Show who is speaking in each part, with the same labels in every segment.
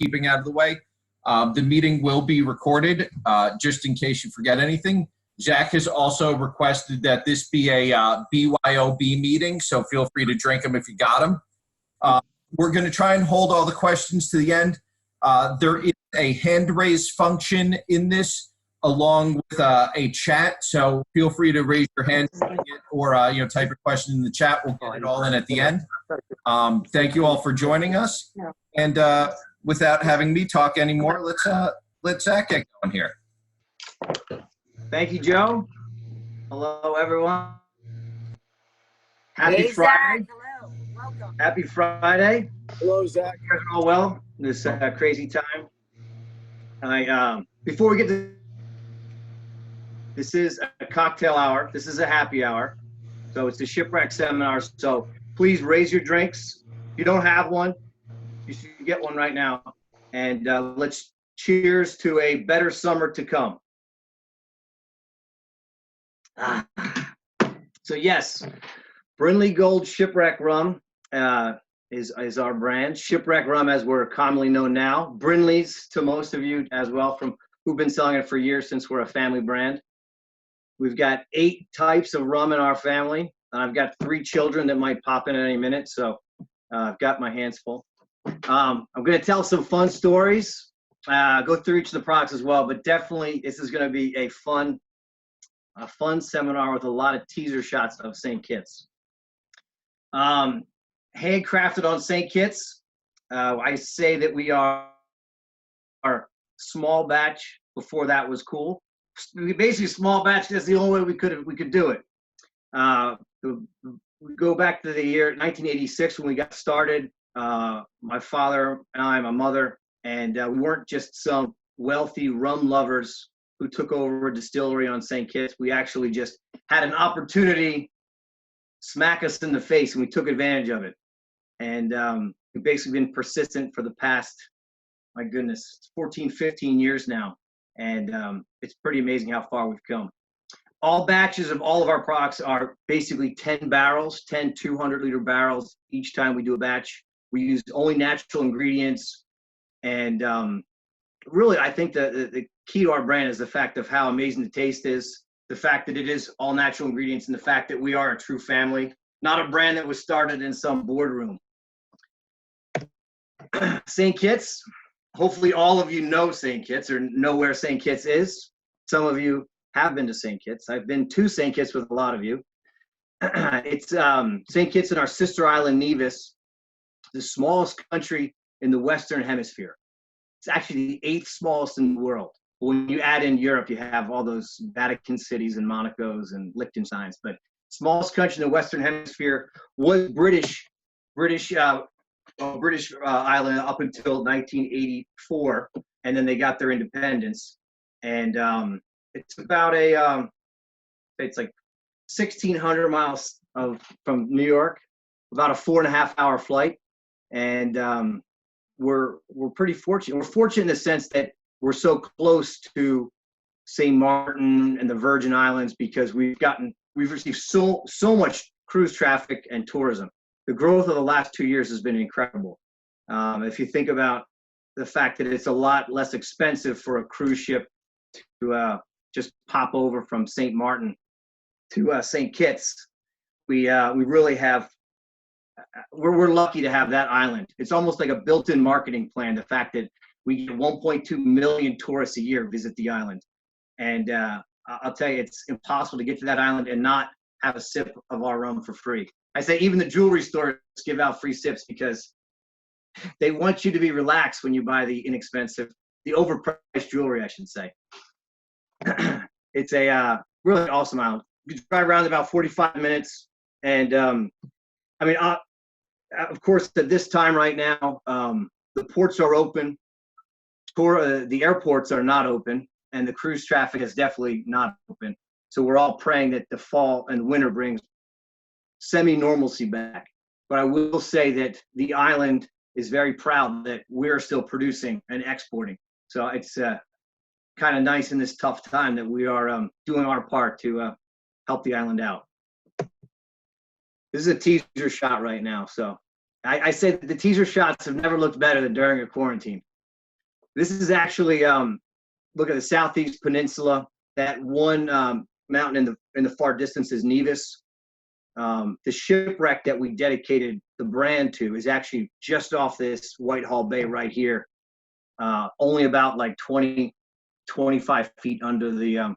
Speaker 1: keeping out of the way. The meeting will be recorded, just in case you forget anything. Zach has also requested that this be a BYOB meeting, so feel free to drink them if you got them. We're going to try and hold all the questions to the end. There is a hand raise function in this, along with a chat, so feel free to raise your hand or type your question in the chat. We'll get it all in at the end. Thank you all for joining us, and without having me talk anymore, let's Zach get going here.
Speaker 2: Thank you, Joe. Hello, everyone.
Speaker 3: Happy
Speaker 2: Friday.
Speaker 3: Zach. Hello. Welcome.
Speaker 2: Happy Friday.
Speaker 4: Hello, Zach.
Speaker 2: You guys are all well this crazy time. Before we get to this, is a cocktail hour. This is a happy hour. So it's a Shipwreck seminar. So please raise your drinks. If you don't have one, you should get one right now. And let's cheers to a better summer to come. So yes, Brinley Gold Shipwreck Rum is our brand. Shipwreck Rum, as we're commonly known now. Brinley's to most of you as well, from who've been selling it for years, since we're a family brand. We've got 8 types of rum in our family, and I've got 3 children that might pop in at any minute, so I've got my hands full. I'm going to tell some fun stories, go through each of the products as well, but definitely this is going to be a fun seminar with a lot of teaser shots of St. Kitts. Handcrafted on St. Kitts. I say that we are small batch. Before that was cool. Basically, small batch. That's the only way we could do it. We go back to the year 1986 when we got started. My father and I, my mother, and we weren't just some wealthy rum lovers who took over a distillery on St. Kitts. We actually just had an opportunity smack us in the face, and we took advantage of it. And we've basically been persistent for the past, my goodness, 14, 15 years now. And it's pretty amazing how far we've come. All batches of all of our products are basically 10 barrels, 10 200-liter barrels each time we do a batch. We use only natural ingredients. And really, I think the key to our brand is the fact of how amazing the taste is, the fact that it is all natural ingredients, and the fact that we are a true family, not a brand that was started in some boardroom. St. Kitts, hopefully all of you know St. Kitts or know where St. Kitts is. Some of you have been to St. Kitts. I've been to St. Kitts with a lot of you. It's St. Kitts and our sister island, Nevis, the smallest country in the Western Hemisphere. It's actually the 8th smallest in the world. When you add in Europe, you have all those Vatican cities and Monacos and Liechtensteins. But smallest country in the Western Hemisphere was British island up until 1984, and then they got their independence. And it's about it's like 1,600 miles from New York, about a 4.5-hour flight. And we're pretty fortunate. We're fortunate in the sense that we're so close to St. Martin and the Virgin Islands, because we've received so much cruise traffic and tourism. The growth of the last 2 years has been incredible. If you think about the fact that it's a lot less expensive for a cruise ship to just pop over from St. Martin to St. Kitts, we really have. We're lucky to have that island. It's almost like a built-in marketing plan. The fact that we get 1.2 million tourists a year visit the island, and I'll tell you, it's impossible to get to that island and not have a sip of our rum for free. I say even the jewelry stores give out free sips because they want you to be relaxed when you buy the overpriced jewelry, I should say. It's a really awesome island. You drive around about 45 minutes, and I mean, of course, at this time right now, the ports are open. The airports are not open, and the cruise traffic is definitely not open. So we're all praying that the fall and winter brings semi-normalcy back. But I will say that the island is very proud that we're still producing and exporting. So it's kind of nice in this tough time that we are doing our part to help the island out. This is a teaser shot right now. So I say that the teaser shots have never looked better than during a quarantine. This is actually look at the Southeast Peninsula. That one mountain in the far distance is Nevis. The Shipwreck that we dedicated the brand to is actually just off this Whitehall Bay right here, only about like 20, 25 feet under the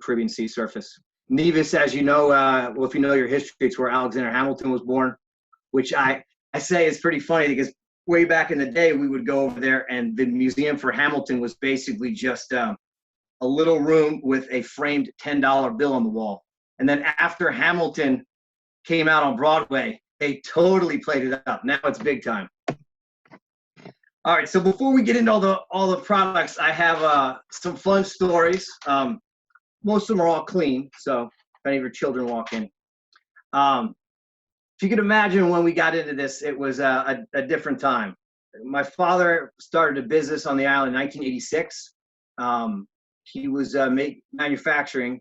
Speaker 2: Caribbean sea surface. Nevis, as you know, well, if you know your history, it's where Alexander Hamilton was born, which I say is pretty funny because way back in the day, we would go over there and the museum for Hamilton was basically just a little room with a framed $10 bill on the wall. And then after Hamilton came out on Broadway, they totally played it up. Now it's big time. All right, so before we get into all the products, I have some fun stories. Most of them are all clean, so if any of your children walk in. If you could imagine when we got into this, it was a different time. My father started a business on the island in 1986. He was manufacturing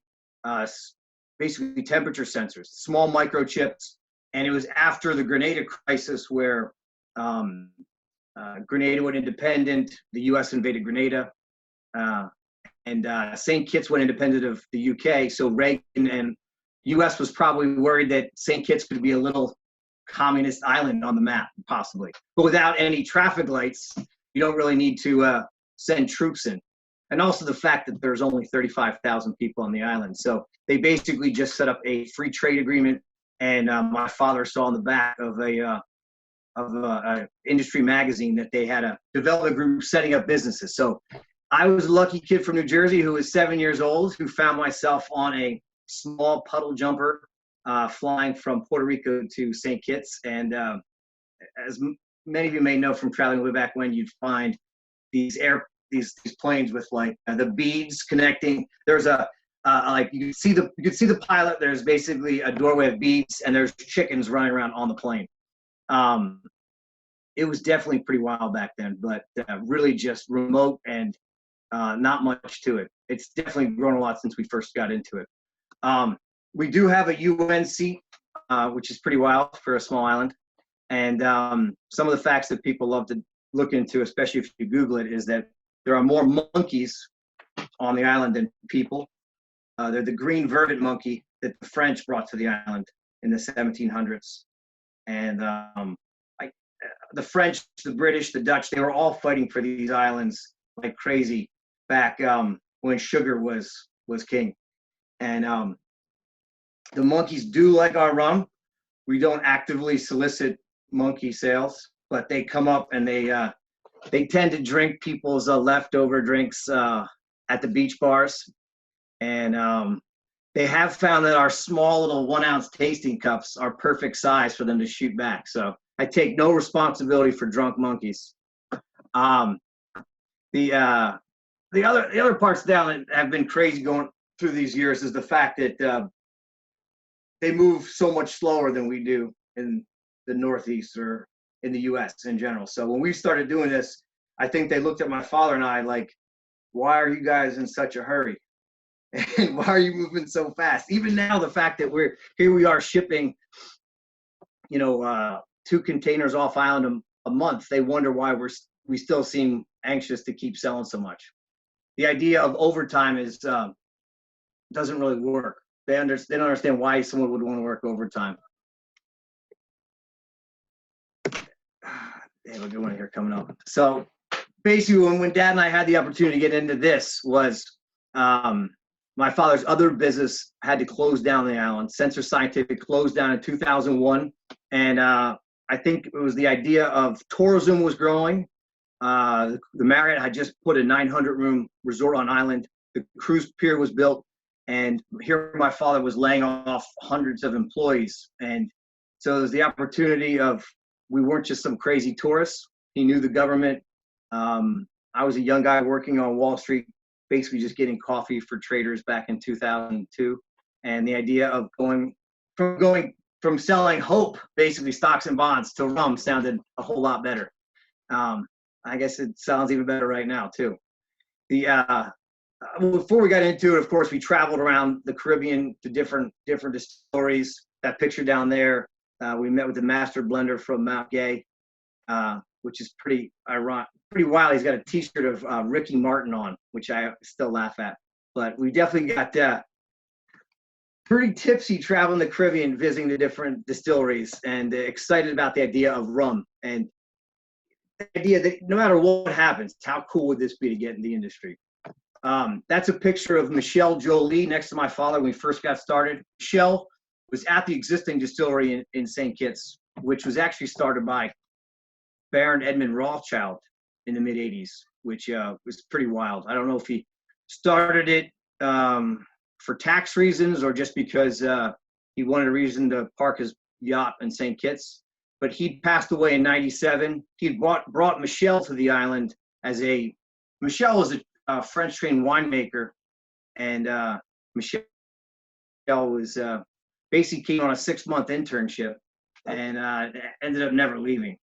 Speaker 2: basically temperature sensors, small microchips, and it was after the Grenada crisis where Grenada went independent, the U.S. invaded Grenada, and St. Kitts went independent of the UK. So Reagan and U.S. was probably worried that St. Kitts could be a little communist island on the map, possibly. But without any traffic lights, you don't really need to send troops in. And also the fact that there's only 35,000 people on the island. So they basically just set up a free trade agreement. And my father saw on the back of a industry magazine that they had a development group setting up businesses. So I was a lucky kid from New Jersey who was 7 years old, who found myself on a small puddle jumper flying from Puerto Rico to St. Kitts. And as many of you may know from traveling way back when, you'd find these planes with like the beads connecting. There's like you could see the pilot. There's basically a doorway of beads, and there's chickens running around on the plane. It was definitely pretty wild back then, but really just remote and not much to it. It's definitely grown a lot since we first got into it. We do have a UN seat, which is pretty wild for a small island. And some of the facts that people love to look into, especially if you Google it, is that there are more monkeys on the island than people. They're the green vervet monkey that the French brought to the island in the 1700s. And the French, the British, the Dutch, they were all fighting for these islands like crazy back when sugar was king. And the monkeys do like our rum. We don't actively solicit monkey sales, but they come up and they tend to drink people's leftover drinks at the beach bars. And they have found that our small little 1 ounce tasting cups are perfect size for them to shoot back. So I take no responsibility for drunk monkeys. The other parts down that have been crazy going through these years is the fact that they move so much slower than we do in the Northeast or in the U.S. in general. So when we started doing this, I think they looked at my father and I like, why are you guys in such a hurry? And why are you moving so fast? Even now, the fact that we are shipping, 2 containers off island a month, they wonder why we still seem anxious to keep selling so much. The idea of overtime is doesn't really work. They don't understand why someone would want to work overtime. They have a good one here coming up. So basically, when Dad and I had the opportunity to get into this, was my father's other business had to close down the island. Sensor Scientific closed down in 2001, and I think it was the idea of tourism was growing. The Marriott had just put a 900-room resort on island. The cruise pier was built, and here my father was laying off hundreds of employees. And so it was the opportunity of, we weren't just some crazy tourists. He knew the government. I was a young guy working on Wall Street, basically just getting coffee for traders back in 2002. And the idea of going from selling hope, basically stocks and bonds, to rum sounded a whole lot better. I guess it sounds even better right now too. Before we got into it, of course, we traveled around the Caribbean to different distilleries. That picture down there, we met with the master blender from Mount Gay. which is pretty ironic, pretty wild. He's got a T-shirt of Ricky Martin on, which I still laugh at. But we definitely got pretty tipsy traveling the Caribbean, visiting the different distilleries, and excited about the idea of rum and the idea that no matter what happens, how cool would this be to get in the industry? That's a picture of Michelle Jolie next to my father when we first got started. Michelle was at the existing distillery in St. Kitts, which was actually started by Baron Edmund Rothschild in the mid 80s, which was pretty wild. I don't know if he started it for tax reasons or just because he wanted a reason to park his yacht in St. Kitts. But he passed away in '97. He brought Michelle to the island Michelle was a French-trained winemaker, and Michelle was basically came on a 6-month internship and ended up never leaving.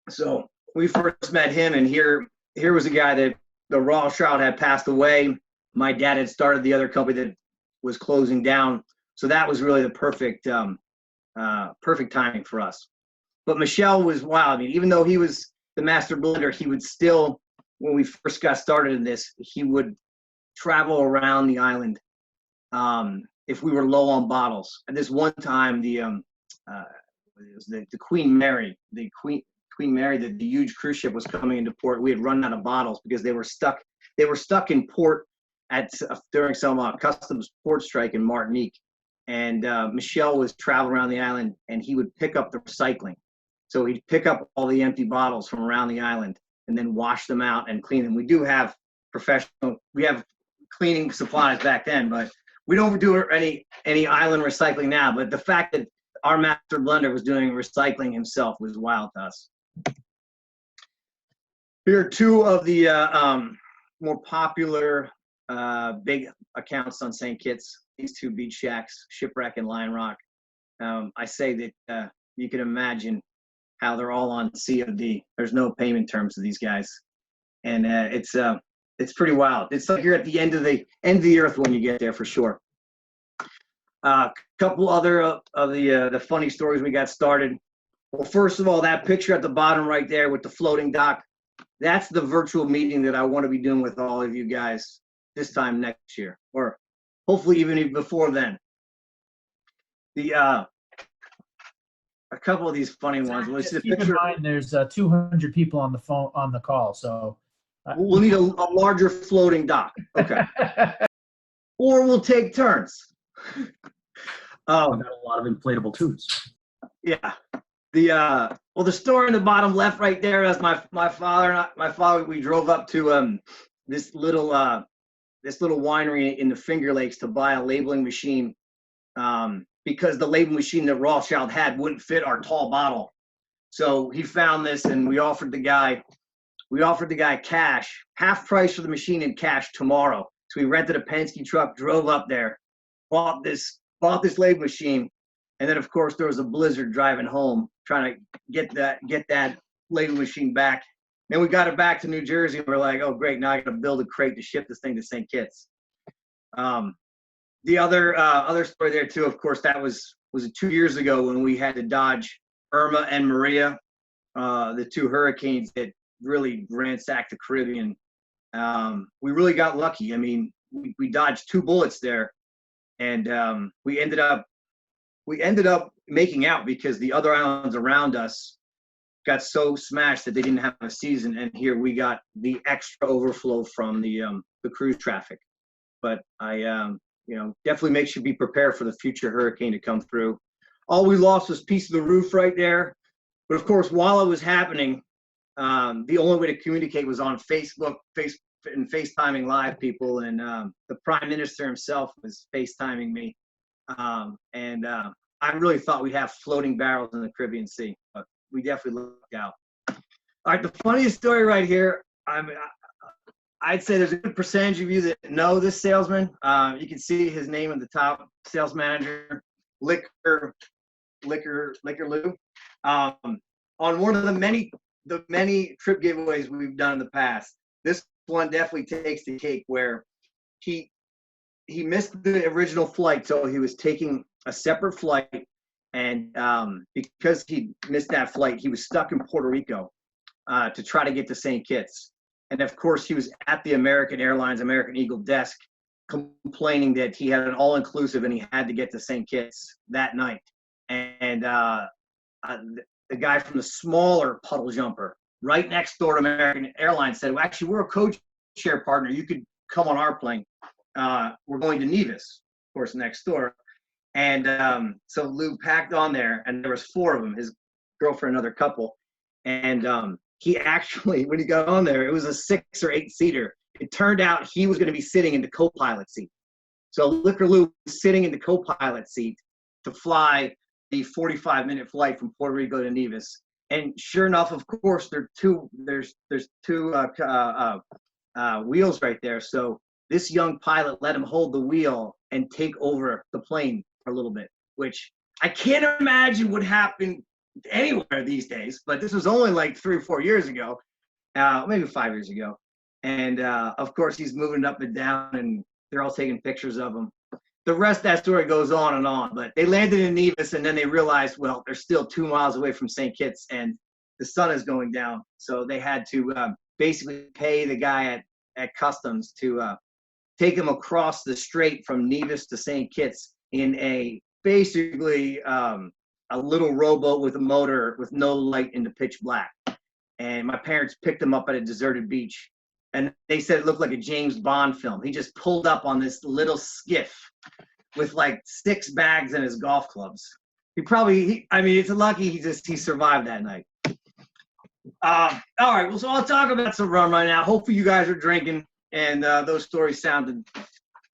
Speaker 2: So we first met him, and here was a guy that the Rothschild had passed away. My dad had started the other company that was closing down, so that was really the perfect timing for us. But Michelle was wild. I mean, even though he was the master blender, he would still, when we first got started in this, he would travel around the island if we were low on bottles. At this one time, it was the Queen Mary, the huge cruise ship was coming into port. We had run out of bottles because they were stuck in port during some customs port strike in Martinique. And Michelle was traveling around the island, and he would pick up the recycling. So he'd pick up all the empty bottles from around the island and then wash them out and clean them. We do have we have cleaning supplies back then, but we don't do any island recycling now. But the fact that our master blender was doing recycling himself was wild to us. Here are two of the more popular big accounts on St. Kitts. These two beach shacks, Shipwreck and Lion Rock. I say that you can imagine how they're all on COD. There's no payment terms to these guys, and it's pretty wild. It's like you're at the end of the earth when you get there, for sure. Couple other of the funny stories we got started. Well, first of all, that picture at the bottom right there with the floating dock, that's the virtual meeting that I want to be doing with all of you guys this time next year, or hopefully even before then. A couple of these funny ones.
Speaker 3: Just keep in mind, there's 200 people on the call, so
Speaker 2: we'll need a larger floating dock. Okay, or we'll take turns.
Speaker 4: Got a lot of inflatable tubes.
Speaker 2: Yeah. The store in the bottom left right there, that's my father. We drove up to this little winery in the Finger Lakes to buy a labeling machine because the labeling machine that Rothschild had wouldn't fit our tall bottle. So he found this, and we offered the guy cash, half price for the machine in cash tomorrow. So we rented a Penske truck, drove up there, bought this labeling machine. And then, of course, there was a blizzard driving home, trying to get that labeling machine back. Then we got it back to New Jersey, and we're like, oh, great, now I got to build a crate to ship this thing to St. Kitts. The other story there, too, of course, that was 2 years ago when we had to dodge Irma and Maria, the two hurricanes that really ransacked the Caribbean. We really got lucky. I mean, we dodged 2 bullets there, and we ended up making out because the other islands around us got so smashed that they didn't have a season, and here we got the extra overflow from the cruise traffic. But I definitely makes you be prepared for the future hurricane to come through. All we lost was a piece of the roof right there, but of course, while it was happening, the only way to communicate was on Facebook and FaceTiming live people, and the Prime Minister himself was FaceTiming me. I really thought we'd have floating barrels in the Caribbean Sea, but we definitely lucked out. All right, the funniest story right here, I'd say there's a good percentage of you that know this salesman. You can see his name at the top, sales manager, Liquor Lou. On one of the many trip giveaways we've done in the past, this one definitely takes the cake, where he missed the original flight, so he was taking a separate flight, and because he missed that flight, he was stuck in Puerto Rico. to try to get to St. Kitts. And of course, he was at the American Airlines, American Eagle desk, complaining that he had an all-inclusive and he had to get to St. Kitts that night. And the guy from the smaller puddle jumper right next door to American Airlines said, well, actually, we're a code-share partner. You could come on our plane. We're going to Nevis, of course, next door. And so Lou packed on there, and there was 4 of them, his girlfriend, another couple. And he actually, when he got on there, it was a 6 or 8 seater. It turned out he was going to be sitting in the co-pilot seat. So Liquor Lou was sitting in the co-pilot seat to fly the 45-minute flight from Puerto Rico to Nevis. And sure enough, of course, there's two wheels right there. So this young pilot let him hold the wheel and take over the plane for a little bit, which I can't imagine would happen anywhere these days. But this was only like 3 or 4 years ago, maybe 5 years ago. And of course, he's moving up and down, and they're all taking pictures of him. The rest of that story goes on and on. But they landed in Nevis, and then they realized, well, they're still 2 miles away from St. Kitts, and the sun is going down. So they had to basically pay the guy at customs to take him across the strait from Nevis to St. Kitts in a basically a little rowboat with a motor with no light in the pitch black. And my parents picked him up at a deserted beach. And they said it looked like a James Bond film. He just pulled up on this little skiff with like 6 bags and his golf clubs. I mean, it's lucky he survived that night. All right, well, so I'll talk about some rum right now. Hopefully you guys are drinking, and those stories sounded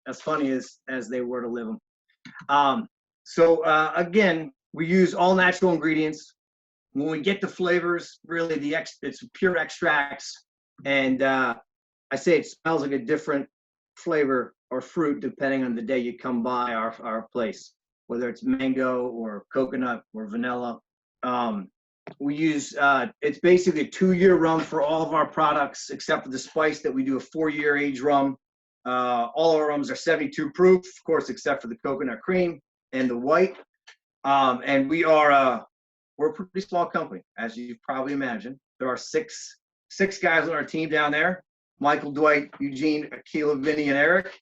Speaker 2: as funny as they were to live them. Again, we use all natural ingredients. When we get the flavors, really it's pure extracts. And I say it smells like a different flavor or fruit depending on the day you come by our place, whether it's mango or coconut or vanilla. We use, it's basically a 2-year rum for all of our products, except for the spice that we do a 4-year age rum. All our rums are 72 proof, of course, except for the coconut cream and the white. And we're a pretty small company, as you probably imagine. There are six guys on our team down there: Michael, Dwight, Eugene, Akila, Vinny, and Eric.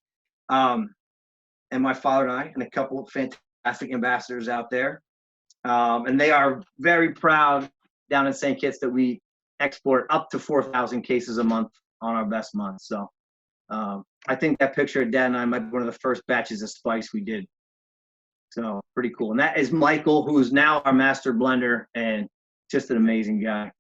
Speaker 2: And my father and I, and a couple of fantastic ambassadors out there. And they are very proud down in St. Kitts that we export up to 4,000 cases a month on our best month. So I think that picture of Dad and I might be one of the first batches of spice we did. So pretty cool. And that is Michael, who is now our master blender and just an amazing guy.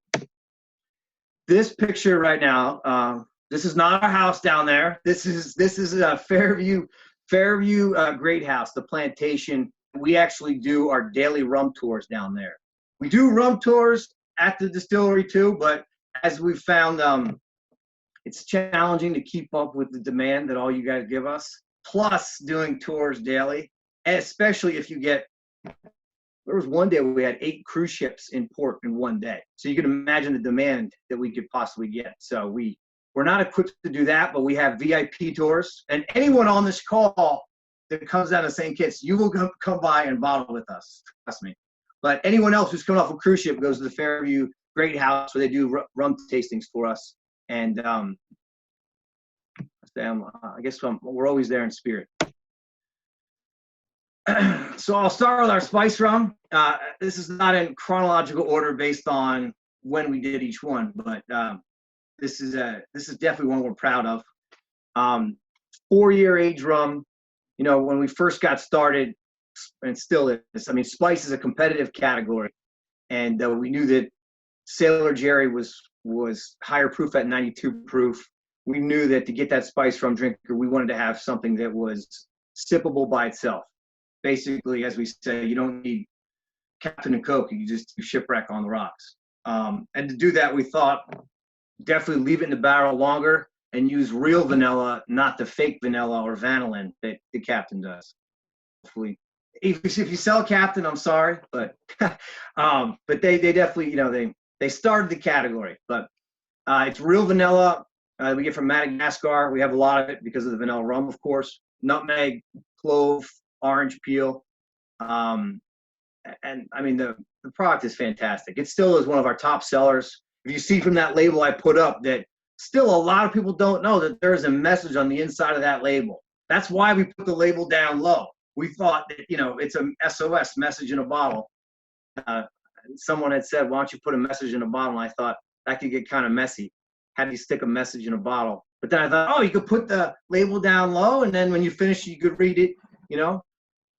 Speaker 2: This picture right now, this is not our house down there. This is a Fairview Great House, the plantation. We actually do our daily rum tours down there. We do rum tours at the distillery too, but as we've found, it's challenging to keep up with the demand that all you guys give us, plus doing tours daily, and especially if you get, there was one day where we had 8 cruise ships in port in one day. So you can imagine the demand that we could possibly get. So we're not equipped to do that, but we have VIP tours, and anyone on this call that comes out of St. Kitts, you will come by and bottle with us, trust me. But anyone else who's coming off a cruise ship goes to the Fairview Great House where they do rum tastings for us. And I guess we're always there in spirit. So I'll start with our spice rum. This is not in chronological order based on when we did each one, but this is definitely one we're proud of. 4-year age rum. You know, when we first got started, and still is, I mean, spice is a competitive category. And we knew that Sailor Jerry was higher proof at 92 proof. We knew that to get that spice rum drinker, we wanted to have something that was sippable by itself. Basically, as we say, you don't need Captain and Coke, you just do Shipwreck on the rocks. And to do that, we thought definitely leave it in the barrel longer and use real vanilla, not the fake vanilla or vanillin that the Captain does. Hopefully, if you sell Captain, I'm sorry, but they definitely, you know, they started the category. But it's real vanilla. We get from Madagascar. We have a lot of it because of the vanilla rum, of course. Nutmeg, clove, orange peel, and I mean the product is fantastic. It still is one of our top sellers. if you see from that label I put up that still a lot of people don't know that there's a message on the inside of that label. That's why we put the label down low. We thought that, it's a SOS, message in a bottle. Someone had said, why don't you put a message in a bottle? And I thought that could get kind of messy. How do you stick a message in a bottle? But then I thought, oh, you could put the label down low, and then when you finish, you could read it,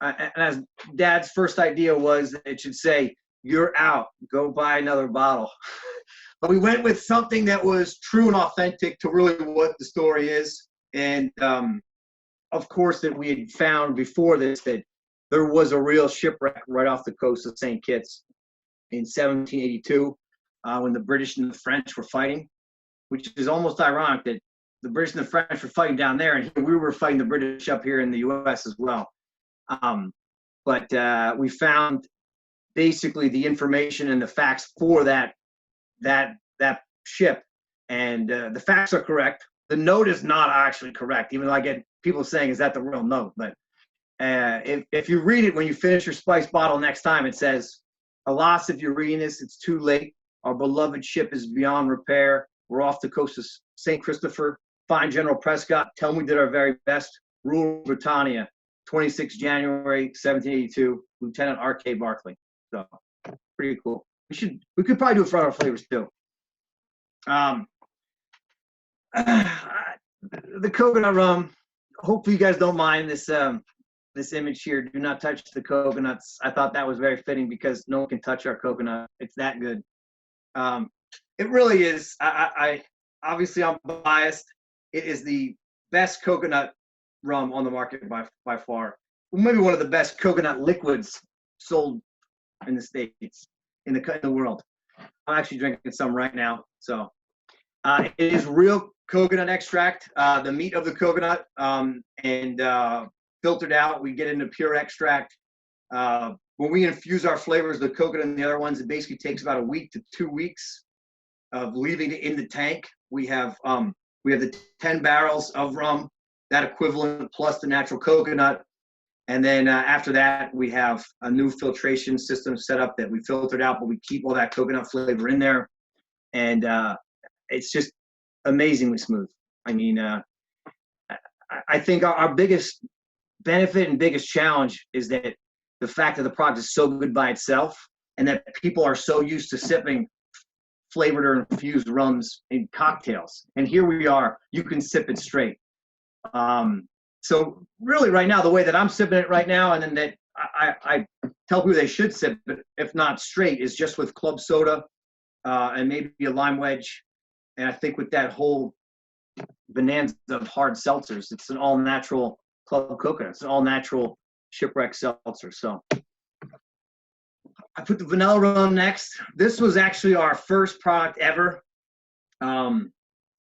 Speaker 2: And as Dad's first idea was that it should say, "You're out, go buy another bottle." But we went with something that was true and authentic to really what the story is. And of course, that we had found before this that there was a real shipwreck right off the coast of St. Kitts in 1782 when the British and the French were fighting, which is almost ironic that the British and the French were fighting down there, and here we were fighting the British up here in the U.S. as well. But we found basically the information and the facts for that ship, and the facts are correct. The note is not actually correct, even though I get people saying, "Is that the real note?" But if you read it when you finish your spice bottle next time, it says, "Alas, if you're reading this, it's too late. Our beloved ship is beyond repair. We're off the coast of St. Christopher. Find General Prescott. Tell me we did our very best. Rule Britannia, 26 January 1782. Lieutenant R.K. Barclay." So pretty cool. We could probably do it for other flavors too. The coconut rum. Hopefully you guys don't mind this this image here. Do not touch the coconuts. I thought that was very fitting because no one can touch our coconut. It's that good. It really is. I obviously I'm biased. It is the best coconut rum on the market by far. Maybe one of the best coconut liquids sold in the States, in the world. I'm actually drinking some right now. So it is real coconut extract, the meat of the coconut, and filtered out. We get into pure extract. When we infuse our flavors, the coconut and the other ones, it basically takes about a week to 2 weeks of leaving it in the tank. We have the 10 barrels of rum, that equivalent plus the natural coconut. And then after that, we have a new filtration system set up that we filtered out, but we keep all that coconut flavor in there. And it's just amazingly smooth. I mean, I think our biggest benefit and biggest challenge is that the fact that the product is so good by itself and that people are so used to sipping flavored or infused rums in cocktails. And here we are, you can sip it straight. So really right now, the way that I'm sipping it right now, and then that I tell people they should sip it, if not straight, is just with club soda and maybe a lime wedge. And I think with that whole bonanza of hard seltzers, it's an all-natural club coconut. It's an all-natural Shipwreck seltzer. So I put the vanilla rum next. This was actually our first product ever.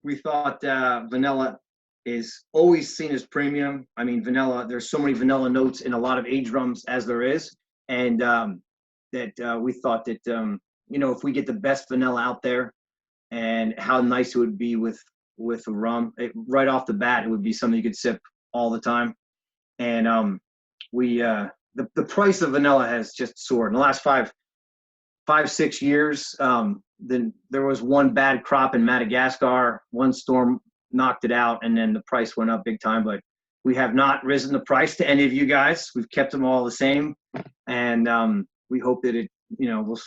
Speaker 2: We thought vanilla is always seen as premium. I mean, vanilla, there's so many vanilla notes in a lot of aged rums as there is. And that we thought that, if we get the best vanilla out there and how nice it would be with a rum, right off the bat, it would be something you could sip all the time. And the price of vanilla has just soared. In the last 5-6 years, then there was one bad crop in Madagascar, one storm knocked it out, and then the price went up big time. But we have not risen the price to any of you guys. We've kept them all the same, and we hope that it will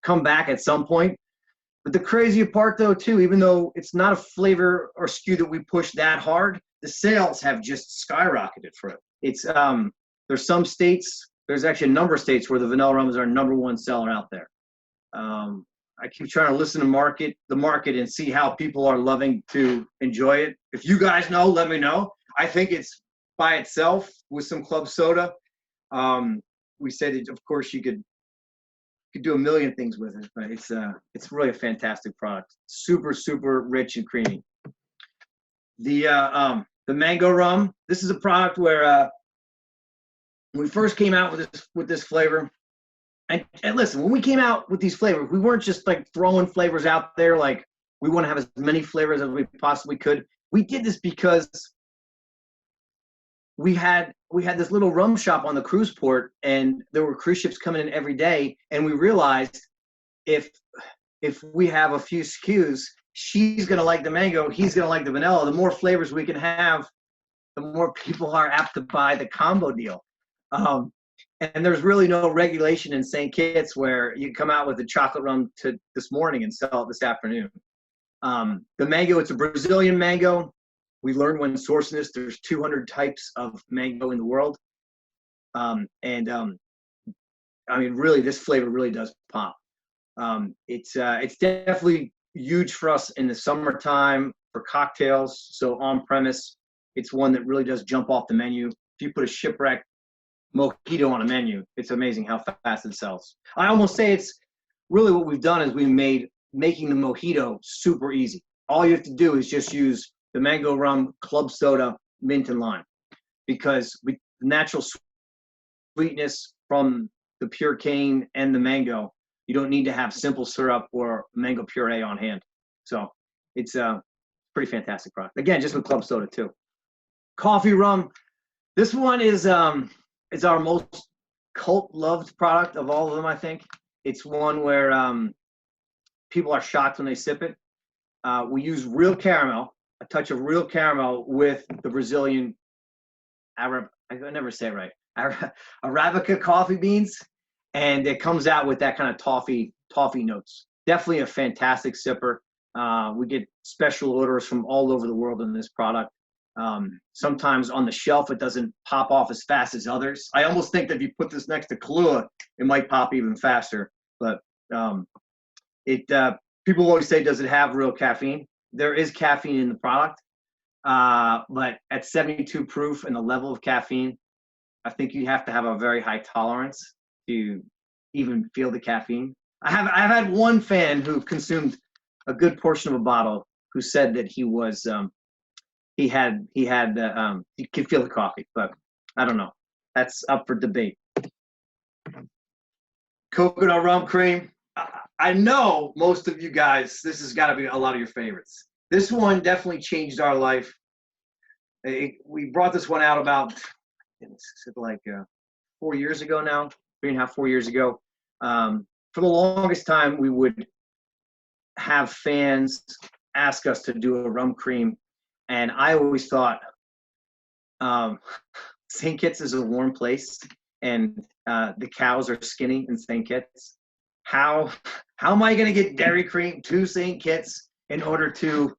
Speaker 2: come back at some point. But the crazy part though too, even though it's not a flavor or SKU that we push that hard, the sales have just skyrocketed for it. It's there's some states, there's actually a number of states where the vanilla rum is our #1 seller out there. I keep trying to listen to the market and see how people are loving to enjoy it. If you guys know, let me know. I think it's by itself with some club soda. We said that of course you could do a million things with it, but it's really a fantastic product. Super, super rich and creamy. The mango rum. This is a product where when we first came out with this flavor, and listen, when we came out with these flavors, we weren't just like throwing flavors out there like we want to have as many flavors as we possibly could. We did this because we had this little rum shop on the cruise port, and there were cruise ships coming in every day, and we realized if if we have a few SKUs, she's going to like the mango, he's going to like the vanilla. The more flavors we can have, the more people are apt to buy the combo deal. And there's really no regulation in St. Kitts where you come out with the chocolate rum to this morning and sell it this afternoon. The mango, it's a Brazilian mango. We learned when sourcing this, there's 200 types of mango in the world. I mean, really, this flavor really does pop. It's definitely huge for us in the summertime for cocktails. So on premise, it's one that really does jump off the menu. If you put a Shipwreck mojito on a menu, it's amazing how fast it sells. I almost say it's really what we've done is we made making the mojito super easy. All you have to do is just use the mango rum, club soda, mint, and lime, because the natural sweetness from the pure cane and the mango, you don't need to have simple syrup or mango puree on hand. So it's a pretty fantastic product. Again, just with club soda too. Coffee rum. This one is our most cult loved product of all of them, I think. It's one where people are shocked when they sip it. We use real caramel, a touch of real caramel with the Brazilian I never say it right. Arabica coffee beans, and it comes out with that kind of toffee notes. Definitely a fantastic sipper. We get special orders from all over the world on this product. Sometimes on the shelf, it doesn't pop off as fast as others. I almost think that if you put this next to Kahlua, it might pop even faster. But people always say, does it have real caffeine? There is caffeine in the product, but at 72 proof and the level of caffeine, I think you have to have a very high tolerance to even feel the caffeine. I've had one fan who consumed a good portion of a bottle who said that he was he could feel the coffee, but I don't know. That's up for debate. Coconut rum cream. I know most of you guys, this has got to be a lot of your favorites. This one definitely changed our life. We brought this one out about, like 4 years ago now, 3.5, 4 years ago. For the longest time, we would have fans ask us to do a rum cream. And I always thought St. Kitts is a warm place, and the cows are skinny in St. Kitts. How am I going to get dairy cream to St. Kitts in order to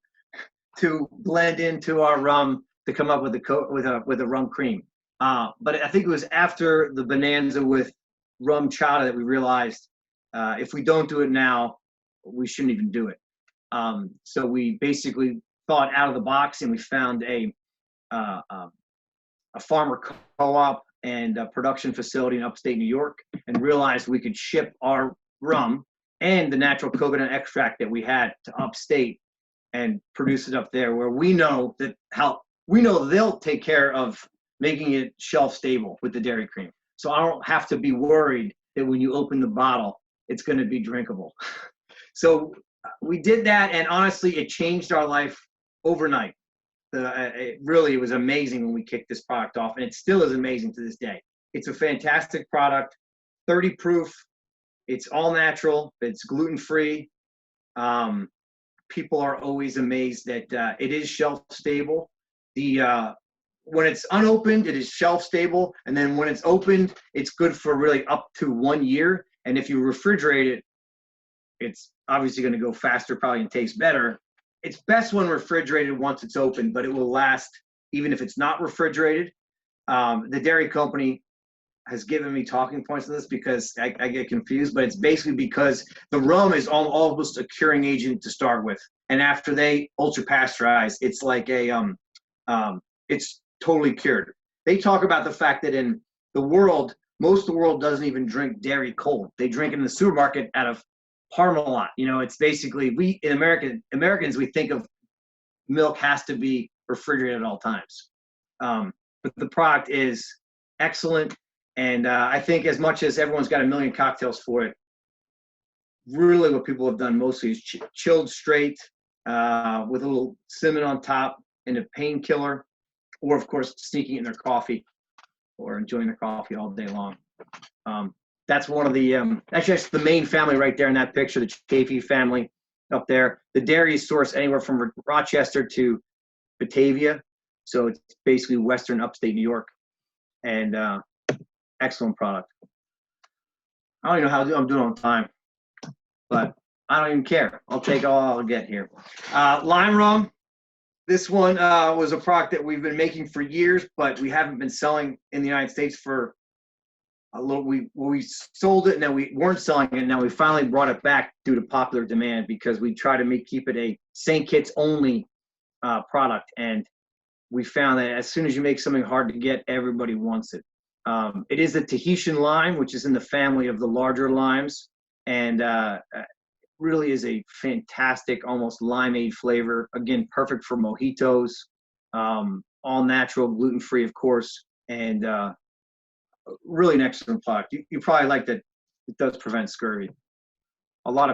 Speaker 2: blend into our rum to come up with a rum cream? But I think it was after the bonanza with rum chata that we realized if we don't do it now, we shouldn't even do it. So we basically thought out of the box, and we found a farmer co-op and a production facility in upstate New York, and realized we could ship our rum and the natural coconut extract that we had to upstate and produce it up there, where we know they'll take care of making it shelf stable with the dairy cream. So I don't have to be worried that when you open the bottle, it's going to be drinkable. So we did that, and honestly, it changed our life overnight. It was amazing when we kicked this product off, and it still is amazing to this day. It's a fantastic product, 30 proof. It's all natural. It's gluten-free. People are always amazed that it is shelf stable. When it's unopened, it is shelf stable, and then when it's opened, it's good for really up to 1 year. And if you refrigerate it, it's obviously going to go faster, probably, and taste better. It's best when refrigerated once it's open, but it will last even if it's not refrigerated. The dairy company has given me talking points on this because I get confused, but it's basically because the rum is almost a curing agent to start with, and after they ultra pasteurize, it's like it's totally cured. They talk about the fact that in the world, most of the world doesn't even drink dairy cold. They drink it in the supermarket out of Parmalat. It's basically, Americans, we think of milk has to be refrigerated at all times. But the product is excellent. And I think as much as everyone's got a million cocktails for it, really what people have done mostly is chilled straight with a little cinnamon on top and a painkiller, or of course sneaking in their coffee or enjoying their coffee all day long. That's one of the actually that's the main family right there in that picture, the Chafee family up there. The dairy is sourced anywhere from Rochester to Batavia, so it's basically western upstate New York, and excellent product. I don't even know how I'm doing on time, but I don't even care. I'll take all I'll get here. Lime rum. This one was a product that we've been making for years, but we haven't been selling in the United States for a little. We sold it, and then we weren't selling it. And now we finally brought it back due to popular demand because we try to keep it a St. Kitts only product. And we found that as soon as you make something hard to get, everybody wants it. It is a Tahitian lime, which is in the family of the larger limes, and really is a fantastic, almost limeade flavor. Again, perfect for mojitos, all natural, gluten-free, of course, and really an excellent product. You probably like that. It does prevent scurvy. A lot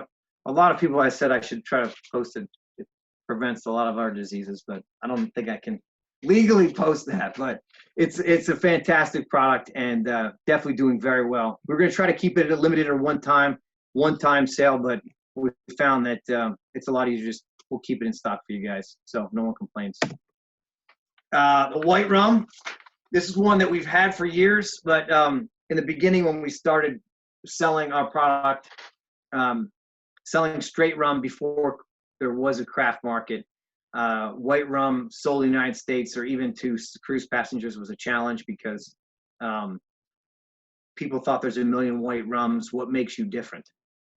Speaker 2: of people I said I should try to post it. It prevents a lot of our diseases, but I don't think I can legally post that. But it's a fantastic product and definitely doing very well. We're going to try to keep it limited or one-time sale, but we found that it's a lot easier. Just we'll keep it in stock for you guys, so no one complains. The white rum. This is one that we've had for years, but in the beginning when we started selling our product, selling straight rum before there was a craft market, white rum sold in the United States or even to cruise passengers was a challenge because people thought there's a million white rums. What makes you different?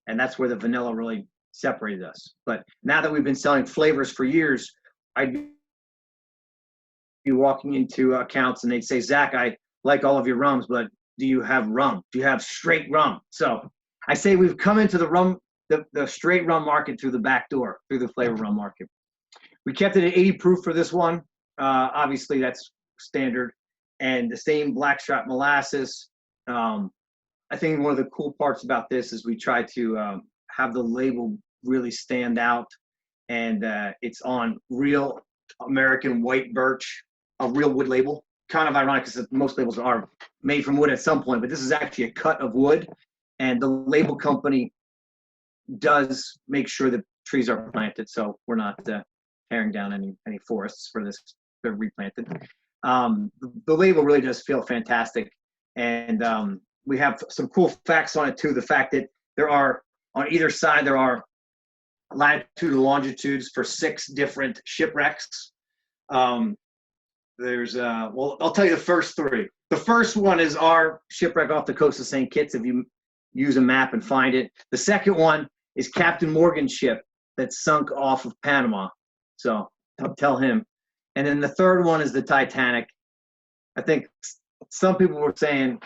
Speaker 2: And that's where the vanilla really separated us. But now that we've been selling flavors for years, I'd be walking into accounts and they'd say, Zach, I like all of your rums, but do you have rum? Do you have straight rum? So I say we've come into the straight rum market through the back door, through the flavor rum market. We kept it at 80 proof for this one. Obviously, that's standard. And the same blackstrap molasses. I think one of the cool parts about this is we try to have the label really stand out. And it's on real American white birch, a real wood label. Kind of ironic because most labels are made from wood at some point, but this is actually a cut of wood. And the label company does make sure that trees are planted, so we're not tearing down any forests for this. They're replanted. The label really does feel fantastic, and we have some cool facts on it too. The fact that there are on either side there are latitude and longitudes for 6 different shipwrecks. There's well, I'll tell you the first 3. The first one is our shipwreck off the coast of St. Kitts. If you use a map and find it. The second one is Captain Morgan's ship that sunk off of Panama. So I'll tell him. And then the third one is the Titanic. I think some people were saying,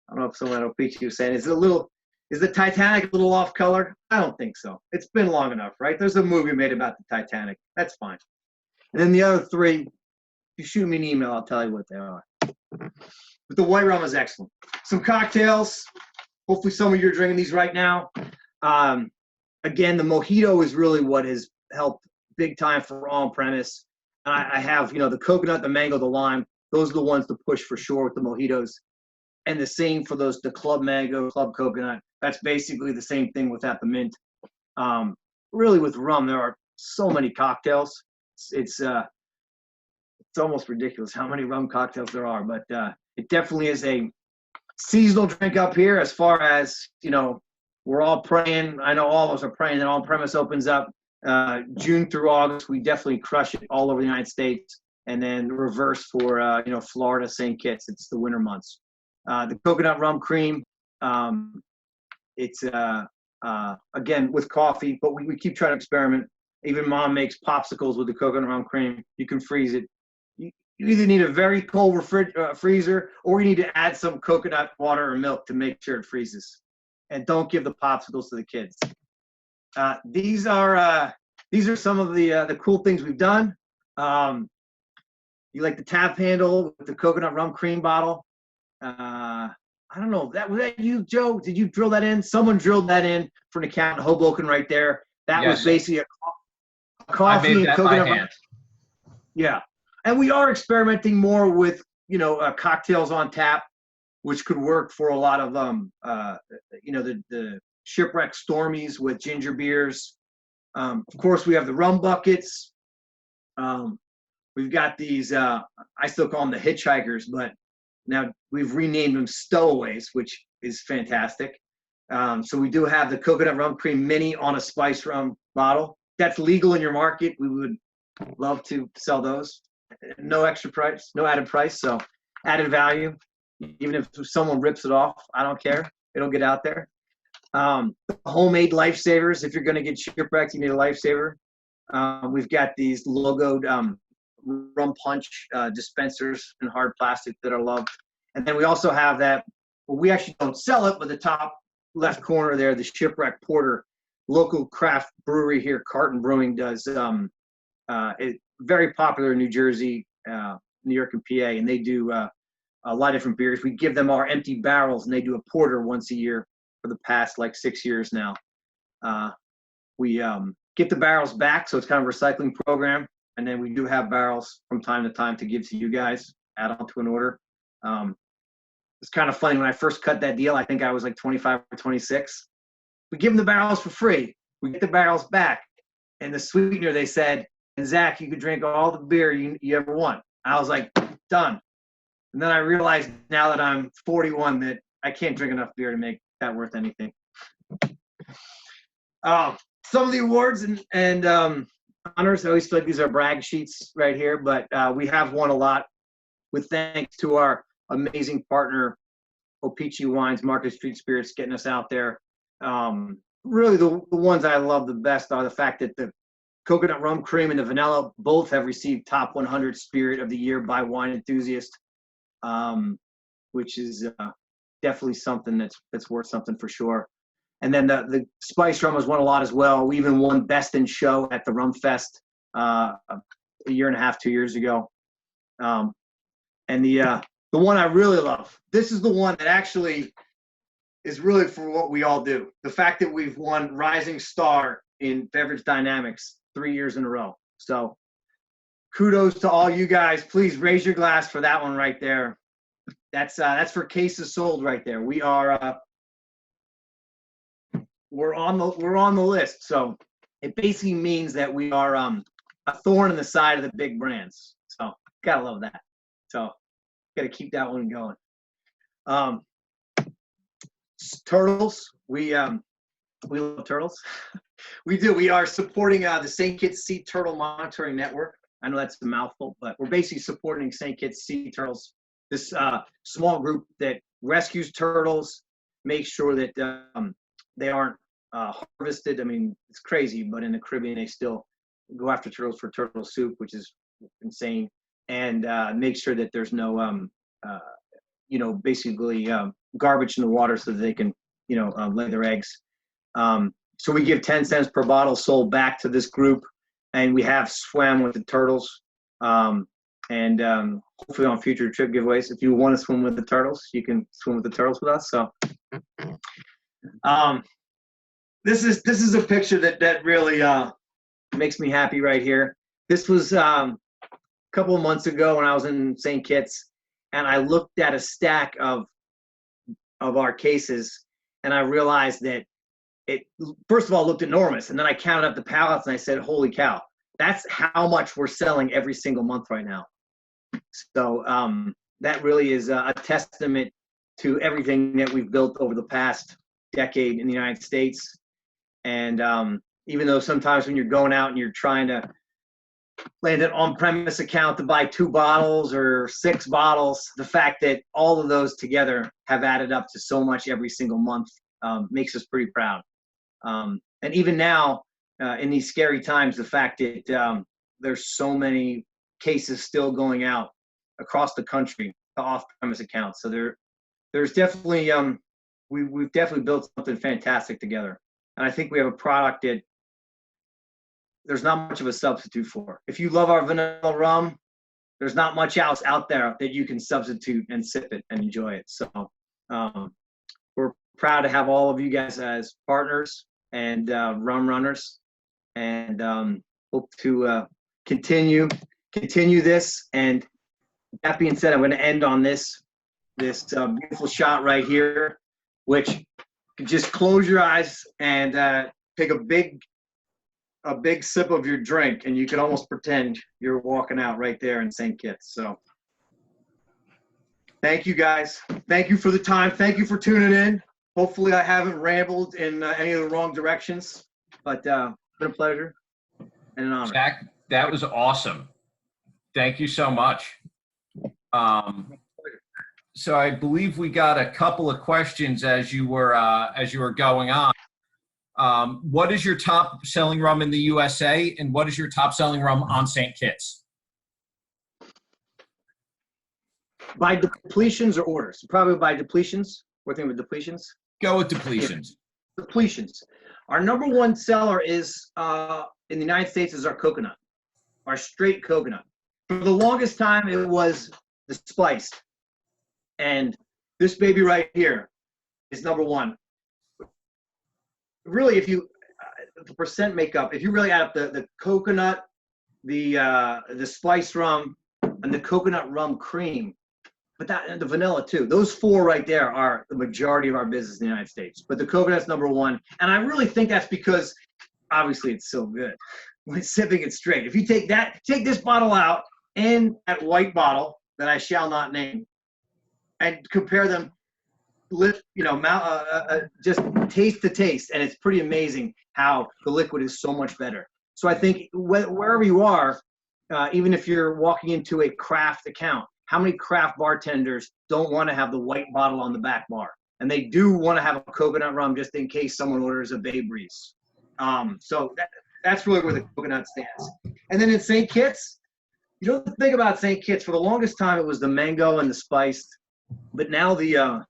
Speaker 2: I don't know if someone at OPT was saying, is the Titanic a little off color? I don't think so. It's been long enough, right? There's a movie made about the Titanic. That's fine. And then the other 3, if you shoot me an email, I'll tell you what they are. But the white rum is excellent. Some cocktails. Hopefully some of you are drinking these right now. Again, the mojito is really what has helped big time for on-premise. I have, the coconut, the mango, the lime. Those are the ones to push for sure with the mojitos. And the same for the club mango, club coconut. That's basically the same thing without the mint. Really with rum, there are so many cocktails. It's almost ridiculous how many rum cocktails there are. But it definitely is a seasonal drink up here as far as, we're all praying. I know all of us are praying that on-premise opens up June through August. We definitely crush it all over the United States. And then reverse for, Florida, St. Kitts. It's the winter months. The coconut rum cream, it's, again, with coffee, but we keep trying to experiment. Even Mom makes popsicles with the coconut rum cream. You can freeze it. You either need a very cold freezer or you need to add some coconut water or milk to make sure it freezes. And don't give the popsicles to the kids. These are some of the cool things we've done. You like the tap handle with the coconut rum cream bottle. I don't know. Was that you, Joe? Did you drill that in? Someone drilled that in for an account in Hoboken right there. That was basically a coffee and coconut rum. Yeah. And we are experimenting more with, cocktails on tap. which could work for a lot of the Shipwreck Stormies with ginger beers. Of course, we have the rum buckets. We've got these, I still call them the hitchhikers, but now we've renamed them stowaways, which is fantastic. So we do have the coconut rum cream mini on a spice rum bottle. That's legal in your market. We would love to sell those. No extra price, no added price, so added value. Even if someone rips it off, I don't care. It'll get out there. Homemade lifesavers. If you're going to get shipwrecked, you need a lifesaver. We've got these logoed rum punch dispensers in hard plastic that are loved. And then we also have that, well, we actually don't sell it, but the top left corner there, the Shipwreck Porter, local craft brewery here, Carton Brewing, does very popular in New Jersey, New York, and PA, and they do a lot of different beers. We give them our empty barrels, and they do a porter once a year for the past 6 years now. We get the barrels back, so it's kind of a recycling program, and then we do have barrels from time to time to give to you guys, add on to an order. It's kind of funny, when I first cut that deal, I think I was 25 or 26. We give them the barrels for free. We get the barrels back, and the sweetener, they said, and Zach, you could drink all the beer you ever want. I was like, done. And then I realized, now that I'm 41, that I can't drink enough beer to make that worth anything. Some of the awards and honors, I always feel like these are brag sheets right here, but we have won a lot with thanks to our amazing partner, O-Pee-Chee Wines, Market Street Spirits, getting us out there. Really, the ones I love the best are the fact that the coconut rum cream and the vanilla both have received top 100 Spirit of the Year by Wine Enthusiast, which is definitely something that's worth something for sure. And then the spice rum has won a lot as well. We even won Best in Show at the Rum Fest a year and a half, 2 years ago. And the one I really love, this is the one that actually is really for what we all do. The fact that we've won Rising Star in Beverage Dynamics 3 years in a row. So kudos to all you guys. Please raise your glass for that one right there. That's for cases sold right there. We are we're on the list. So it basically means that we are a thorn in the side of the big brands. So gotta love that. So gotta keep that one going. Turtles, we love turtles. We do. We are supporting the St. Kitts Sea Turtle Monitoring Network. I know that's a mouthful, but we're basically supporting St. Kitts Sea Turtles, this small group that rescues turtles, makes sure that they aren't harvested. I mean, it's crazy, but in the Caribbean, they still go after turtles for turtle soup, which is insane, and make sure that there's no, basically garbage in the water so that they can, lay their eggs. So we give 10 cents per bottle sold back to this group, and we have swam with the turtles. And hopefully on future trip giveaways, if you want to swim with the turtles, you can swim with the turtles with us. So this is a picture that really makes me happy right here. This was a couple of months ago when I was in St. Kitts, and I looked at a stack of our cases, and I realized that it, first of all, looked enormous, and then I counted up the pallets, and I said, holy cow, that's how much we're selling every single month right now. So that really is a testament to everything that we've built over the past decade in the United States. And even though sometimes when you're going out and you're trying to land an on-premise account to buy 2 bottles or 6 bottles, the fact that all of those together have added up to so much every single month makes us pretty proud. And even now, in these scary times, the fact that there's so many cases still going out across the country to off-premise accounts. So there's definitely we've definitely built something fantastic together, and I think we have a product that there's not much of a substitute for. If you love our vanilla rum, there's not much else out there that you can substitute and sip it and enjoy it. So we're proud to have all of you guys as partners and rum runners, and hope to continue this. And that being said, I'm going to end on this this beautiful shot right here, which you can just close your eyes and take a big sip of your drink, and you can almost pretend you're walking out right there in St. Kitts. So thank you, guys. Thank you for the time. Thank you for tuning in. Hopefully I haven't rambled in any of the wrong directions, but it's been a pleasure and an honor.
Speaker 1: Jack, that was awesome. Thank you so much. So I believe we got a couple of questions as you were going on. What is your top selling rum in the USA, and what is your top selling rum on St. Kitts?
Speaker 2: By depletions or orders? Probably by depletions. We're thinking with depletions.
Speaker 1: Go with depletions.
Speaker 2: Depletions. Our number one seller is in the United States is our coconut, our straight coconut. For the longest time, it was the spiced, and this baby right here is number one. Really, if you the percent makeup, if you really add up the coconut, the spiced rum, and the coconut rum cream, but and the vanilla too. Those four right there are the majority of our business in the United States. But the coconut's number one, and I really think that's because obviously it's so good. When sipping it straight, if you take this bottle out and that white bottle that I shall not name, and compare them, just taste to taste, and it's pretty amazing how the liquid is so much better. So I think wherever you are, even if you're walking into a craft account, how many craft bartenders don't want to have the white bottle on the back bar? And they do want to have a coconut rum just in case someone orders a Bay Breeze. So that's really where the coconut stands. And then in St. Kitts, you know the thing about St. Kitts, for the longest time it was the mango and the spiced, but now the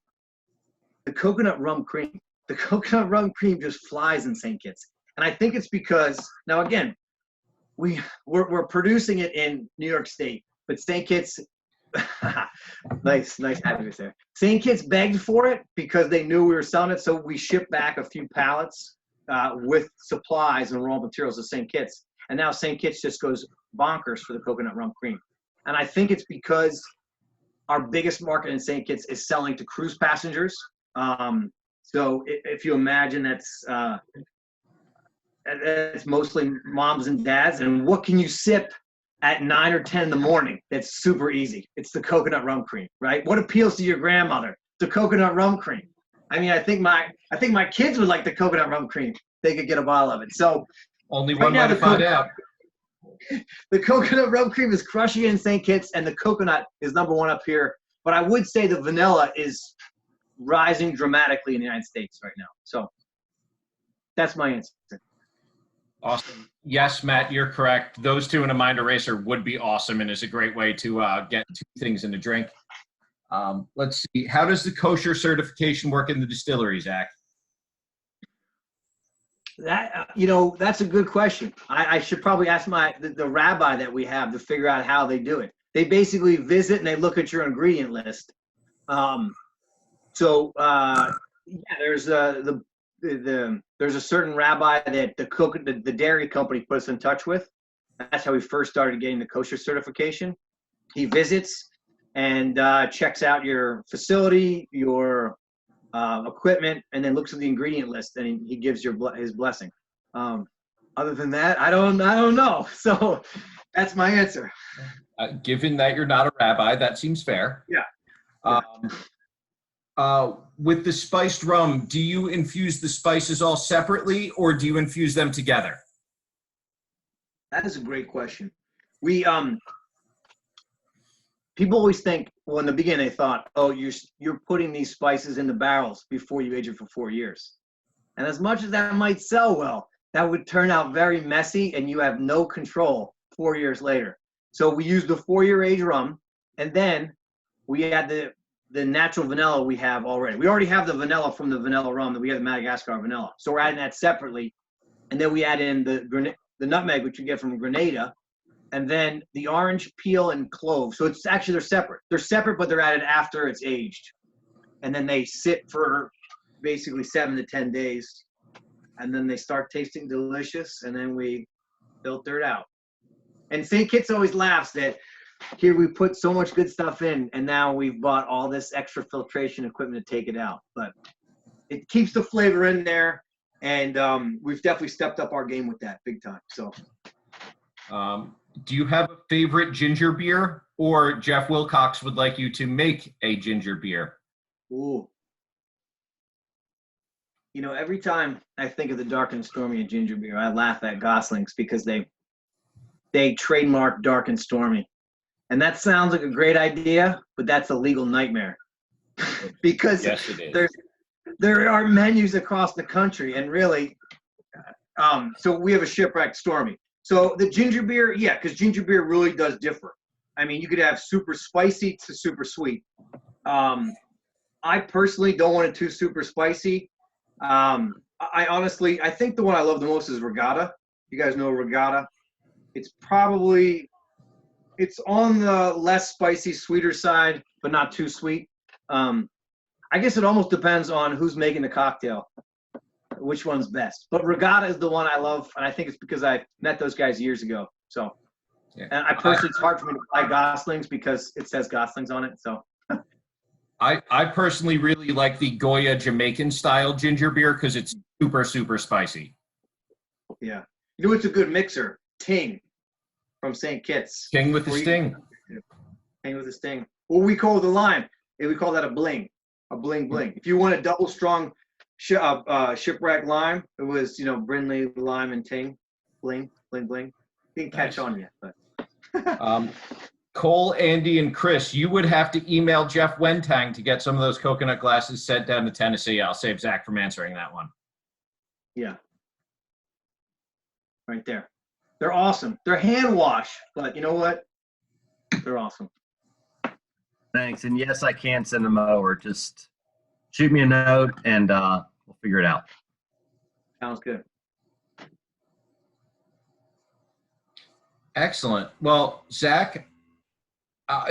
Speaker 2: coconut rum cream. The coconut rum cream just flies in St. Kitts. And I think it's because, now again, we're producing it in New York State, but St. Kitts, nice having you there. St. Kitts begged for it because they knew we were selling it, so we shipped back a few pallets with supplies and raw materials to St. Kitts. And now St. Kitts just goes bonkers for the coconut rum cream. And I think it's because our biggest market in St. Kitts is selling to cruise passengers. So if you imagine that's mostly moms and dads, and what can you sip at 9 or 10 in the morning? That's super easy. It's the coconut rum cream, right? What appeals to your grandmother? The coconut rum cream. I mean, I think my kids would like the coconut rum cream. They could get a bottle of it. So
Speaker 1: only one way to find out.
Speaker 2: The coconut rum cream is crushing it in St. Kitts, and the coconut is number one up here. But I would say the vanilla is rising dramatically in the United States right now. So that's my answer.
Speaker 1: Awesome. Yes, Matt, you're correct. Those two in a Mind Eraser would be awesome, and is a great way to get two things in a drink. Let's see. How does the kosher certification work in the distillery, Zach?
Speaker 2: That's a good question. I should probably ask the rabbi that we have to figure out how they do it. They basically visit and they look at your ingredient list. There's there's a certain rabbi that the dairy company put us in touch with. That's how we first started getting the kosher certification. He visits and checks out your facility, your equipment, and then looks at the ingredient list, and he gives his blessing. Other than that, I don't know. So that's my answer.
Speaker 1: Given that you're not a rabbi, that seems fair.
Speaker 2: Yeah.
Speaker 1: With the spiced rum, do you infuse the spices all separately, or do you infuse them together?
Speaker 2: That is a great question. We people always think, well, in the beginning they thought, oh, you're putting these spices in the barrels before you age it for 4 years. And as much as that might sell well, that would turn out very messy, and you have no control 4 years later. So we use the 4-year age rum, and then we add the natural vanilla we have already. We already have the vanilla from the vanilla rum that we have the Madagascar vanilla. So we're adding that separately. And then we add in the nutmeg, which you get from Grenada, and then the orange peel and clove. So it's actually, they're separate. They're separate, but they're added after it's aged. And then they sit for basically 7 to 10 days. And then they start tasting delicious, and then we filter it out. And St. Kitts always laughs that here we put so much good stuff in, and now we've bought all this extra filtration equipment to take it out. But it keeps the flavor in there, and we've definitely stepped up our game with that big time. So,
Speaker 1: do you have a favorite ginger beer, or Jeff Wilcox would like you to make a ginger beer?
Speaker 2: ooh. You know, every time I think of the Dark and Stormy and ginger beer, I laugh at Goslings because they trademarked Dark and Stormy. And that sounds like a great idea, but that's a legal nightmare. Because
Speaker 1: Yes, it is.
Speaker 2: there are menus across the country, and really, so we have a Shipwreck Stormy. So the ginger beer, yeah, because ginger beer really does differ. I mean, you could have super spicy to super sweet. I personally don't want it too super spicy. I honestly, I think the one I love the most is Regatta. You guys know Regatta? It's on the less spicy, sweeter side, but not too sweet. I guess it almost depends on who's making the cocktail, which one's best. But Regatta is the one I love, and I think it's because I met those guys years ago. So,
Speaker 1: Yeah.
Speaker 2: and I personally, it's hard for me to buy Goslings because it says Goslings on it. So,
Speaker 1: I personally really like the Goya Jamaican style ginger beer because it's super, super spicy.
Speaker 2: yeah. You know what's a good mixer? Ting from St. Kitts.
Speaker 1: King with the sting.
Speaker 2: Ting with a sting. What we call the lime, we call that a bling. A bling bling. If you want a double strong Shipwreck lime, it was, Brinley, lime, and Ting. Bling, bling, bling. Didn't catch
Speaker 1: Nice.
Speaker 2: on yet, but.
Speaker 1: Cole, Andy, and Chris, you would have to email Jeff Wentang to get some of those coconut glasses sent down to Tennessee. I'll save Zach from answering that one.
Speaker 2: Yeah. Right there. They're awesome. They're hand wash, but you know what? They're awesome.
Speaker 4: Thanks. And yes, I can send them over. Just shoot me a note and we'll figure it out.
Speaker 2: Sounds good.
Speaker 1: Excellent. Well, Zach,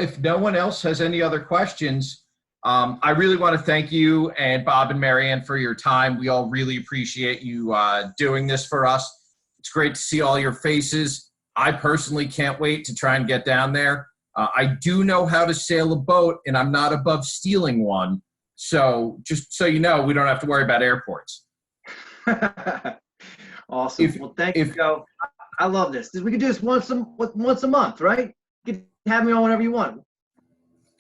Speaker 1: if no one else has any other questions, I really want to thank you and Bob and Marianne for your time. We all really appreciate you doing this for us. It's great to see all your faces. I personally can't wait to try and get down there. I do know how to sail a boat, and I'm not above stealing one. So just so you know, we don't have to worry about airports.
Speaker 2: Awesome. Well, thank you, Joe. I love this. We could do this once a month, right? You can have me on whenever you want.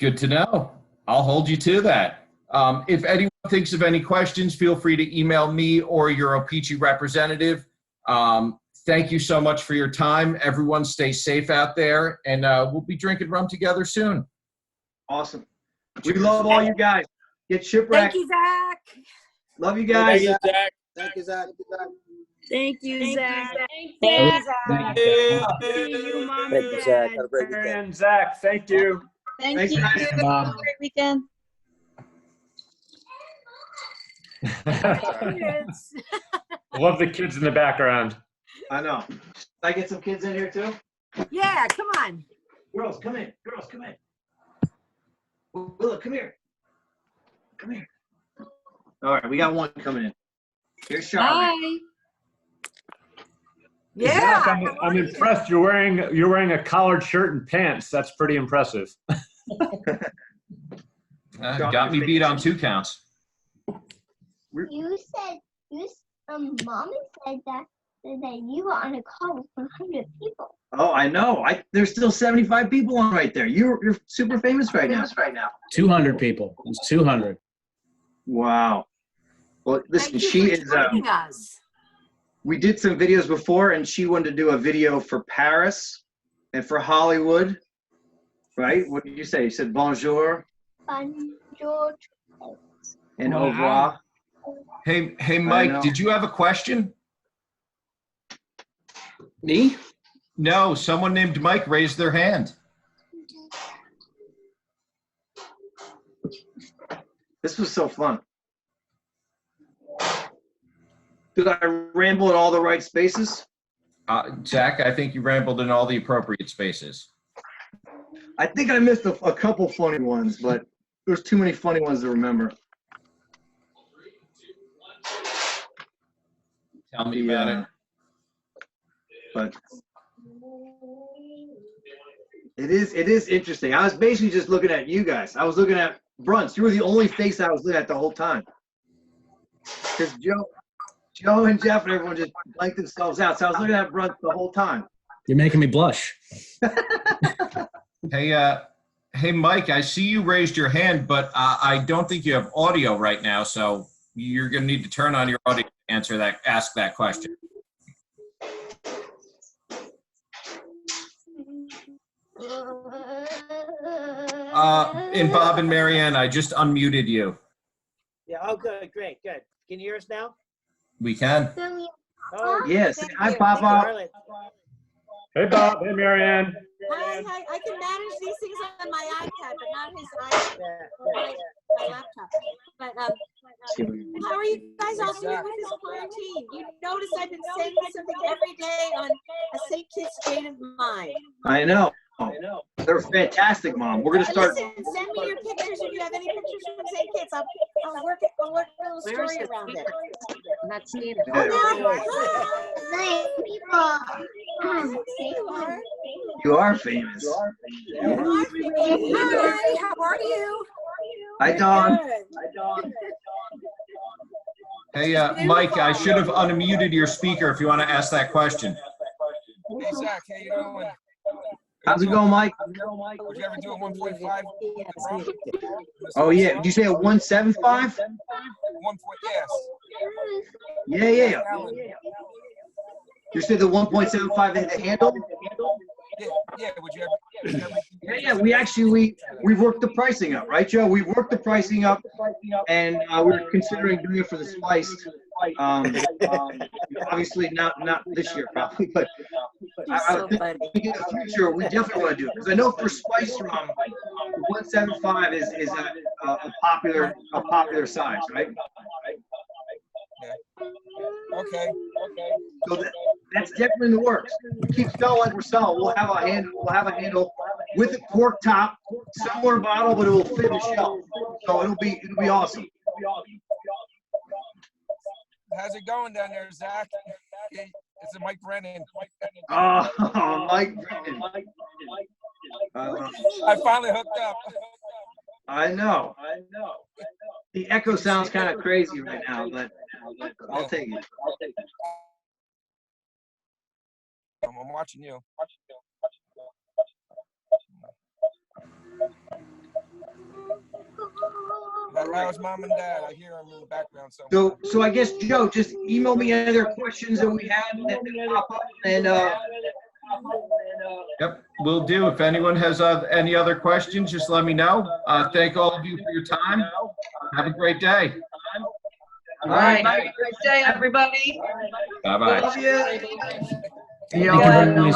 Speaker 1: Good to know. I'll hold you to that. If anyone thinks of any questions, feel free to email me or your O-Pee-Chee representative. Thank you so much for your time. Everyone stay safe out there, and we'll be drinking rum together soon.
Speaker 2: Awesome. We love all you guys. Get Shipwrecked.
Speaker 5: Thank you, Zach.
Speaker 2: Love you guys.
Speaker 6: Thank you, Zach.
Speaker 2: Thank you, Zach.
Speaker 5: Thank you, Zach.
Speaker 7: Thank you,
Speaker 5: Zach. See you, Mom
Speaker 6: Thank
Speaker 5: and
Speaker 6: you, Zach.
Speaker 5: Dad.
Speaker 6: Have a great weekend.
Speaker 3: And Zach, thank you.
Speaker 7: Thank
Speaker 2: Thanks,
Speaker 7: you.
Speaker 2: guys.
Speaker 7: Have a great weekend.
Speaker 5: Kids.
Speaker 3: Love the kids in the background.
Speaker 2: I know. Should I get some kids in here too?
Speaker 5: Yeah, come on.
Speaker 2: Girls, come in. Girls, come in. Willa, come here. Come here. All right, we got one coming in. Here's Charlotte.
Speaker 7: Bye.
Speaker 5: Yeah.
Speaker 3: Zach, I'm impressed. You're wearing a collared shirt and pants. That's pretty impressive.
Speaker 1: Got me beat on 2 counts.
Speaker 8: You said Mama said that you were on a call with 100 people.
Speaker 2: Oh, I know. There's still 75 people on right there. You're super famous right now.
Speaker 9: 200 people. It's 200.
Speaker 2: Wow. Well, listen,
Speaker 5: Thank you
Speaker 2: she
Speaker 5: for
Speaker 2: is.
Speaker 5: joining us.
Speaker 2: We did some videos before, and she wanted to do a video for Paris and for Hollywood. Right? What did you say? You said bonjour
Speaker 8: Bonjour.
Speaker 2: and au
Speaker 9: Wow.
Speaker 2: revoir.
Speaker 1: Hey,
Speaker 2: know.
Speaker 1: Mike, did you have a question?
Speaker 9: Me?
Speaker 1: No, someone named Mike raised their hand.
Speaker 2: This was so fun. Did I ramble in all the right spaces?
Speaker 1: Zach, I think you rambled in all the appropriate spaces.
Speaker 2: I think I missed a couple funny ones, but there's too many funny ones to remember.
Speaker 1: Tell me about it.
Speaker 2: But It is interesting. I was basically just looking at you guys. I was looking at Bruns. You were the only face I was looking at the whole time. Because Joe and Jeff and everyone just blanked themselves out. So I was looking at Bruns the whole time.
Speaker 9: You're making me blush.
Speaker 1: Hey, Mike, I see you raised your hand, but I don't think you have audio right now, so you're going to need to turn on your audio to ask that question. And Bob and Marianne, I just unmuted you.
Speaker 6: Yeah, oh, good, great, good. Can you hear us now?
Speaker 1: We can.
Speaker 6: Oh,
Speaker 2: Yes.
Speaker 6: thank
Speaker 2: Hi,
Speaker 6: you.
Speaker 2: Bob.
Speaker 6: Thank you, Arlen.
Speaker 3: Hey, Bob. Hey, Marianne.
Speaker 5: Hi, I can manage these things on my iPad, but not his iPad or my laptop. But how are you guys all doing with this quarantine? You notice I've been saying something every day on a St. Kitts state of mind.
Speaker 2: I know. They're fantastic, Mom. We're going to start.
Speaker 5: Listen, send me your pictures if you have any pictures from St. Kitts. I'll work a little story around it. I'm not seeing it.
Speaker 2: You are famous.
Speaker 5: Hi, how are you?
Speaker 2: Hi, Dawn.
Speaker 1: Hey, Mike, I should have unmuted your speaker if you want to ask that question.
Speaker 10: Hey, Zach, how you doing?
Speaker 2: How's it going, Mike?
Speaker 10: Would you ever do a 1.5?
Speaker 2: Oh, yeah. Did you say a 175?
Speaker 10: 1 yes.
Speaker 2: Yeah. You said the 1.75 the handle?
Speaker 10: Yeah. Would you ever?
Speaker 2: Yeah. We've worked the pricing up, right, Joe? We worked the pricing up, and we're considering doing it for the spliced. Obviously not this year, probably, but I think in the future we definitely want to do it because I know for spiced rum, 175 is a popular size, right?
Speaker 10: Okay.
Speaker 2: So that's definitely in the works. We keep selling like we're selling. We'll have a handle with a cork top, similar bottle, but it will fit the shelf. So it'll be awesome.
Speaker 10: How's it going down there, Zach? It's a Mike Brennan.
Speaker 2: Oh, Mike Brennan.
Speaker 10: I finally hooked up.
Speaker 2: I know. The echo sounds kind of crazy right now, but I'll take it.
Speaker 10: I'm watching you. How's mom and dad? I hear them in the background somewhere.
Speaker 2: So I guess, Joe, just email me any other questions that we have that pop up, and
Speaker 1: Yep, will do. If anyone has any other questions, just let me know. Thank all of you for your time. Have a great day.
Speaker 2: all right.
Speaker 7: Have a great day, everybody.
Speaker 1: Bye-bye.
Speaker 2: Love you.
Speaker 9: Thank you, Brinley.